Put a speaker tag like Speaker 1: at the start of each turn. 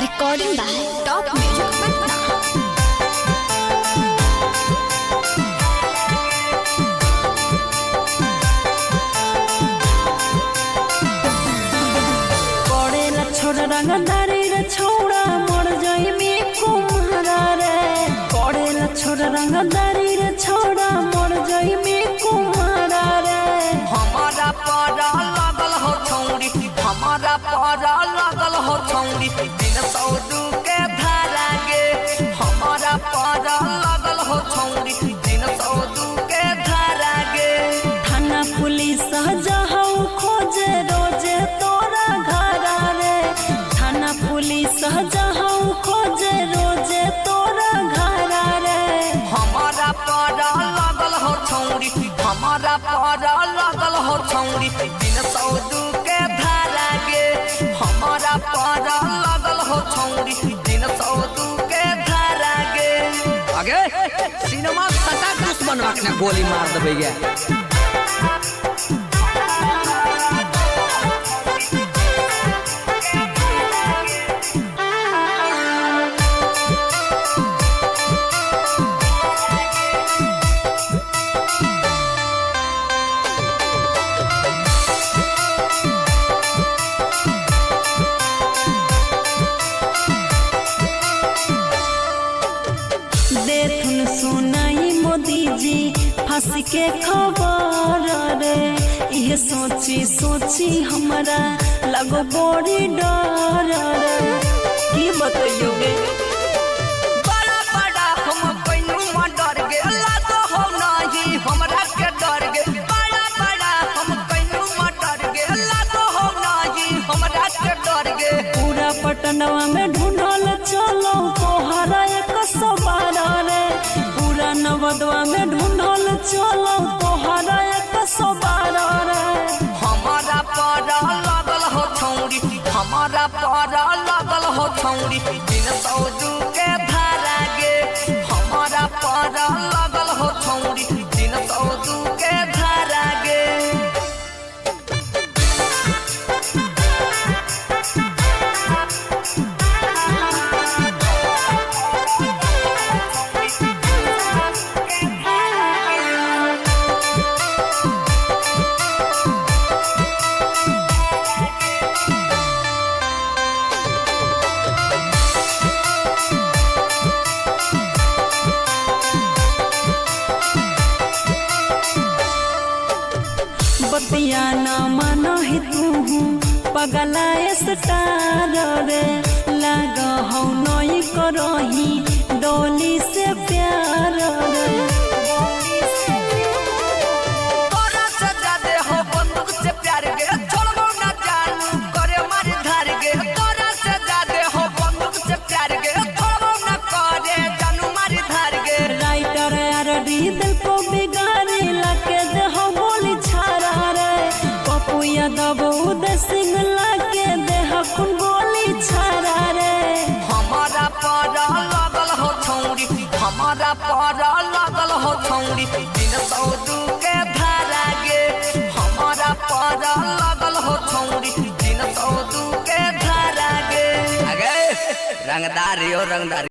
Speaker 1: Recording by Top Music Patna।
Speaker 2: पड़ेला छोड़ा रंगदारी रे छोड़ा मर जाई में कुम्हारा रे। पड़ेला छोड़ा रंगदारी रे छोड़ा मर जाई में कुम्हारा रे।
Speaker 3: हमारा पारा लागल हो छौरी, हमारा पारा लागल हो छौरी, दिन सौदू के धारा गे। हमारा पारा लागल हो छौरी, दिन सौदू के धारा गे।
Speaker 2: थाना पुलिस जहाऊ खोजे रोजे तोरा घरा रे। थाना पुलिस जहाऊ खोजे रोजे तोरा घरा रे।
Speaker 3: हमारा पारा लागल हो छौरी, हमारा पारा लागल हो छौरी, दिन सौदू के धारा गे। हमारा पारा लागल हो छौरी, दिन सौदू के धारा गे। आगे सिनेमा सटा दुश्मन ने गोली मार देबे गे।
Speaker 2: देथुन सुनाई मोदी जी फांसी के खबर रे। ये सोची सोची हमरा लगो बड़ी डर रे। की बताइयो गे
Speaker 3: बड़ा बड़ा हम पैनू में डर गे, अल्लाह तो हो नहीं हमरा के डर गे। बड़ा बड़ा हम पैनू में डर गे, अल्लाह तो हो नहीं हमरा के डर गे।
Speaker 2: पूरा पटनवा में ढूंढल चलो तोहरा 112 रे। पूरा नवदवा में ढूंढल चलो तोहरा 112 रे।
Speaker 3: हमारा पारा लागल हो छौरी, हमारा पारा लागल हो छौरी, दिन सौदू के धारा गे। हमारा पारा लागल हो छौरी, दिन सौदू के धारा गे।
Speaker 2: बतिया न मानो ही तू पगला स्टार रे। लाग हौ नई करही डोली से प्यार रे।
Speaker 3: तोरा से ज्यादा हो बंदूक से प्यार गे, छोड़बो ना जानू करे मारी धार गे। तोरा से ज्यादा हो बंदूक से प्यार गे, छोड़बो ना करे जानू मारी धार गे।
Speaker 2: राइटर आरडी दिल को बिगाड़ी लके दे हो गोली छाड़ा रे। पप्पू यादव उदय सिंह लके दे हो गोली छाड़ा रे।
Speaker 3: हमारा पारा लागल हो छौरी, हमारा पारा लागल हो छौरी, दिन सौदू के धारा गे। हमारा पारा लागल हो छौरी, दिन सौदू के धारा गे। आगे रंगदारी हो रंगदारी।